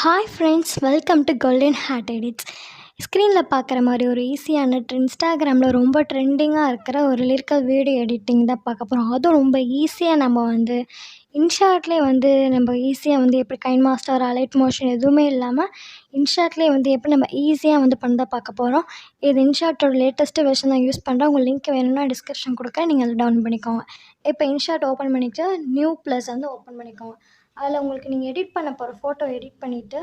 Hi friends, welcome to golden heart edits. ஸ்க்ரீனில் பார்க்குற மாதிரி ஒரு ஈஸியான இன்ஸ்டாகிராமில் ரொம்ப ட்ரெண்டிங்காக இருக்கிற ஒரு லிரிக்கல் வீடியோ எடிட்டிங் தான் பார்க்க போகிறோம். அதுவும் ரொம்ப ஈஸியாக நம்ம இன்ஷாட்லேயே நம்ம ஈஸியாக எப்படி கைன் மாஸ்டர் அலைட் மோஷன் எதுவுமே இல்லாமல் இன்ஷாட்லேயே எப்படி நம்ம ஈஸியாக பண்ண தான் பார்க்க போகிறோம். இது இன்ஷாட்டோட லேட்டஸ்ட்டு வெர்ஷன் தான் யூஸ் பண்ணுறேன். உங்கள் லிங்க் வேணும்னா டிஸ்கிரிப்ஷன் கொடுக்க, நீங்கள் அதை டவுன் பண்ணிக்கோங்க. இப்போ இன்ஷாட் ஓப்பன் பண்ணிவிட்டு நியூ ப்ளஸ் ஓப்பன் பண்ணிக்கோங்க. அதில் உங்களுக்கு நீங்கள் எடிட் பண்ண போகிற ஃபோட்டோ எடிட் பண்ணிவிட்டு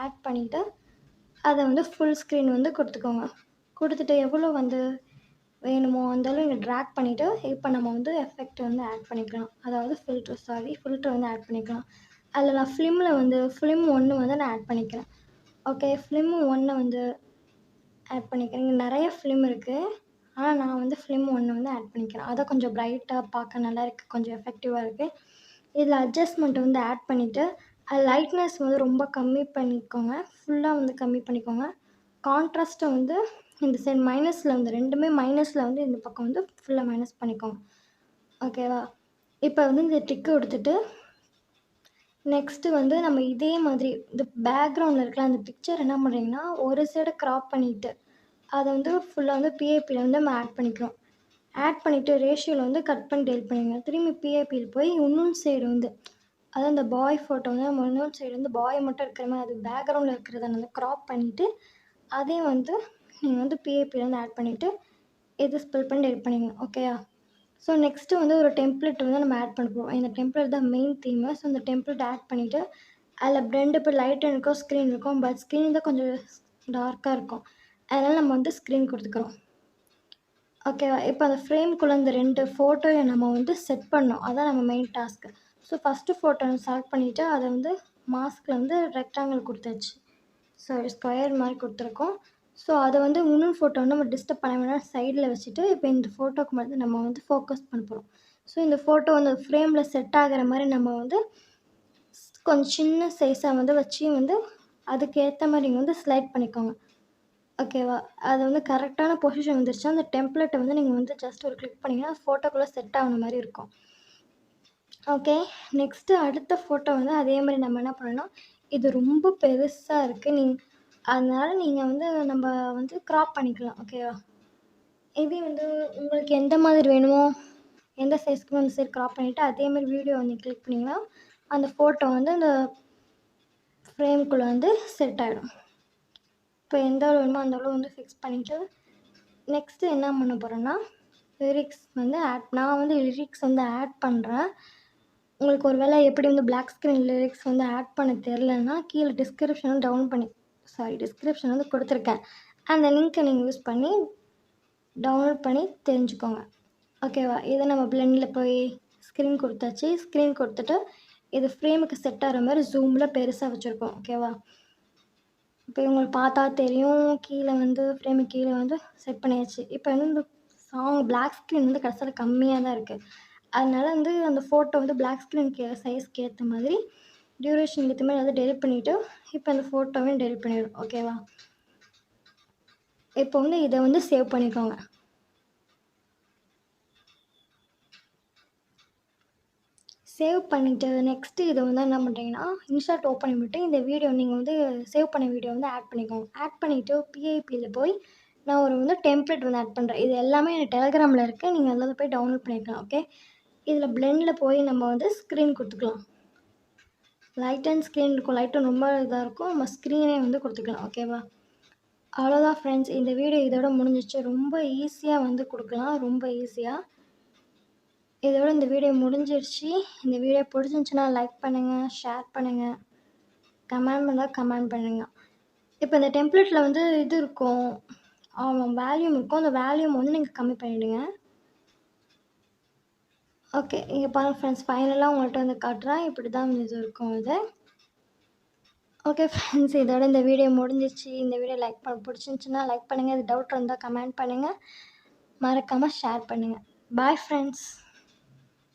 ஆட் பண்ணிவிட்டு அதை ஃபுல் ஸ்க்ரீன் கொடுத்துக்கோங்க. கொடுத்துட்டு எவ்வளோ வேணுமோ அந்தளவு நீங்கள் ட்ராக் பண்ணிவிட்டு இப்போ நம்ம எஃபெக்ட் ஆட் பண்ணிக்கலாம். அதாவது ஃபில்ட்ரு ஆட் பண்ணிக்கலாம். அதில் நான் ஃபிலிம் 1 நான் ஆட் பண்ணிக்கிறேன். ஓகே, ஃபிலிம் 1 ஆட் பண்ணிக்கிறேன். இங்கே நிறைய ஃபிலிம் இருக்குது, ஆனால் நான் ஃபிலிம் 1 ஆட் பண்ணிக்கிறேன். அதை கொஞ்சம் ப்ரைட்டாக பார்க்க நல்லா இருக்குது, கொஞ்சம் எஃபெக்டிவாக இருக்குது. இதில் அட்ஜஸ்ட்மெண்ட் ஆட் பண்ணிவிட்டு அது லைட்னஸ் ரொம்ப கம்மி பண்ணிக்கோங்க. ஃபுல்லாக கம்மி பண்ணிக்கோங்க. கான்ட்ராஸ்ட்டை இந்த சைடு மைனஸில் ரெண்டுமே மைனஸில் இந்த பக்கம் ஃபுல்லாக மைனஸ் பண்ணிக்கோங்க. ஓகேவா? இப்போ இந்த டிக்கு கொடுத்துட்டு நெக்ஸ்ட்டு நம்ம இதே மாதிரி இந்த பேக்ரவுண்டில் இருக்கலாம் அந்த பிக்சர் என்ன பண்ணுறீங்கன்னா ஒரு சைடை க்ராப் பண்ணிவிட்டு அதை ஃபுல்லாக பிஏபியில் நம்ம ஆட் பண்ணிக்கிறோம். ஆட் பண்ணிவிட்டு ரேஷியோவில் கட் பண்ணி டெலிட் பண்ணிடுங்க. திரும்பி பிஏபியில் போய் இன்னொன்று சைடு அதாவது அந்த பாய் ஃபோட்டோ நம்ம இன்னொரு சைடு பாய் மட்டும் இருக்கிற மாதிரி அது பேக்ரவுண்டில் இருக்கிறத க்ராப் பண்ணிவிட்டு அதையும் நீங்கள் பிஏபியில் ஆட் பண்ணிவிட்டு இது ஸ்பெல் பண்ணி டெலிட் பண்ணிங்க. ஓகேயா? ஸோ நெக்ஸ்ட்டு ஒரு டெம்ப்ளேட் நம்ம ஆட் பண்ண போகிறோம். இந்த டெம்ப்ளேட் தான் மெயின் தீமு. ஸோ இந்த டெம்ப்ளேட் ஆட் பண்ணிவிட்டு அதில் பிளெண்ட் இப்போ லைட் இருக்கும், ஸ்க்ரீன் இருக்கும். பட் ஸ்க்ரீன் தான் கொஞ்சம் டார்க்காக இருக்கும், அதனால் நம்ம ஸ்க்ரீன் கொடுத்துக்கிறோம். ஓகேவா? இப்போ அந்த ஃப்ரேம்குள்ளே இந்த 2 ஃபோட்டோயை நம்ம செட் பண்ணோம். அதான் நம்ம main task. So first photo select பண்ணிவிட்டு அதை மாஸ்கில் ரெக்டாங்கிள் கொடுத்தாச்சு. ஸோ ஸ்கொயர் மாதிரி கொடுத்துருக்கோம். ஸோ அதை இன்னொரு ஃபோட்டோ நம்ம டிஸ்டர்ப் பண்ண வேணாம், சைடில் வச்சுட்டு இப்போ இந்த ஃபோட்டோக்கு மட்டும் நம்ம ஃபோக்கஸ் பண்ண போகிறோம். ஸோ இந்த ஃபோட்டோ ஃப்ரேமில் செட் ஆகிற மாதிரி நம்ம கொஞ்சம் சின்ன சைஸாக வச்சு அதுக்கேற்ற மாதிரி நீங்கள் ஸ்லைட் பண்ணிக்கோங்க. ஓகேவா? அது கரெக்டான பொசிஷன் வந்துருச்சா அந்த டெம்ப்ளேட்டை நீங்கள் ஜஸ்ட் ஒரு கிளிக் பண்ணிங்கன்னா ஃபோட்டோக்குள்ளே செட் ஆகின மாதிரி இருக்கும். ஓகே, நெக்ஸ்ட்டு அடுத்த ஃபோட்டோ அதே மாதிரி நம்ம என்ன பண்ணணும்னா இது ரொம்ப பெருசாக இருக்குது, அதனால் நீங்கள் நம்ம க்ராப் பண்ணிக்கலாம். ஓகேவா? இதே உங்களுக்கு எந்த மாதிரி வேணுமோ எந்த சைஸ்க்குமோ அந்த சைடு க்ராப் பண்ணிவிட்டு அதேமாதிரி வீடியோ கிளிக் பண்ணிங்கன்னா அந்த ஃபோட்டோ அந்த ஃப்ரேம்குள்ளே செட் ஆகிடும். இப்போ எந்த அளவு வேணுமோ அந்த அளவு ஃபிக்ஸ் பண்ணிவிட்டு நெக்ஸ்ட்டு என்ன பண்ண போகிறேன்னா லிரிக்ஸ் நான் லிரிக்ஸ் ஆட் பண்ணுறேன். உங்களுக்கு ஒரு வேளை எப்படி பிளாக் ஸ்க்ரீன் லிரிக்ஸ் ஆட் பண்ண தெரிலன்னா கீழே டிஸ்கிரிப்ஷன் கொடுத்துருக்கேன். அந்த லிங்க்கை நீங்கள் யூஸ் பண்ணி டவுன்லோட் பண்ணி தெரிஞ்சுக்கோங்க. ஓகேவா? இதை நம்ம பிளெண்டில் போய் ஸ்க்ரீன் கொடுத்தாச்சு. ஸ்க்ரீன் கொடுத்துட்டு இது ஃப்ரேமுக்கு செட் ஆகிற மாதிரி ஜூமில் பெருசாக வச்சுருக்கோம். ஓகேவா? இப்போ உங்களுக்கு பார்த்தா தெரியும், கீழே ஃப்ரேமுக்கு கீழே செட் பண்ணியாச்சு. இப்போ இந்த பிளாக் ஸ்க்ரீன் கடைசியில் கம்மியாக தான் இருக்குது. அதனால் அந்த ஃபோட்டோ பிளாக் ஸ்க்ரீனுக்கு சைஸ்க்கு ஏற்ற மாதிரி டியூரேஷனுக்கு ஏற்ற மாதிரி டெலிட் பண்ணிவிட்டு இப்போ அந்த ஃபோட்டோவையும் டெலிட் பண்ணிவிடும். ஓகேவா? இப்போ இதை சேவ் பண்ணிக்கோங்க. சேவ் பண்ணிவிட்டு நெக்ஸ்ட்டு இதை என்ன பண்ணுறீங்கன்னா இன்ஷாட் ஓப்பன் பண்ணிவிட்டு இந்த வீடியோ நீங்கள் சேவ் பண்ண வீடியோ ஆட் பண்ணிக்கோங்க. ஆட் பண்ணிவிட்டு பிஐபியில் போய் நான் ஒரு டெம்ப்ளேட் ஆட் பண்ணுறேன். இது எல்லாமே எனக்கு டெலகிராமில் இருக்குது, நீங்கள் அதில் போய் டவுன்லோட் பண்ணிக்கலாம். ஓகே, இதில் பிளெண்டில் போய் நம்ம ஸ்க்ரீன் கொடுத்துக்கலாம். லைட் அண்ட் ஸ்க்ரீன் இருக்கும், லைட்டும் ரொம்ப இதாக இருக்கும், நம்ம ஸ்க்ரீனே கொடுத்துக்கலாம். ஓகேவா? அவ்வளோதான் ஃப்ரெண்ட்ஸ், இந்த வீடியோ இதோட முடிஞ்சிச்சு. ரொம்ப ஈஸியாக கொடுக்கலாம், ரொம்ப ஈஸியாக. இதோட இந்த வீடியோ முடிஞ்சிருச்சு. இந்த வீடியோ பிடிச்சிருந்துச்சின்னா லைக் பண்ணுங்கள், ஷேர் பண்ணுங்கள், கமெண்ட் பண்ணால் கமெண்ட் பண்ணுங்கள். இப்போ இந்த டெம்ப்ளேட்டில் இது இருக்கும், வேல்யூம் இருக்கும், அந்த வேல்யூம் நீங்கள் கம்மி பண்ணிவிடுங்க. ஓகே, இங்கே பாருங்கள் ஃப்ரெண்ட்ஸ், ஃபைனலாக உங்கள்கிட்ட காட்டுறேன். இப்படி தான் இது இருக்கும் இது. ஓகே ஃப்ரெண்ட்ஸ், இதோட இந்த வீடியோ முடிஞ்சிச்சு. இந்த வீடியோ பிடிச்சிருந்துச்சின்னா லைக் பண்ணுங்கள். இது டவுட் இருந்தால் கமெண்ட் பண்ணுங்கள், மறக்காமல் ஷேர் பண்ணுங்கள். Bye friends.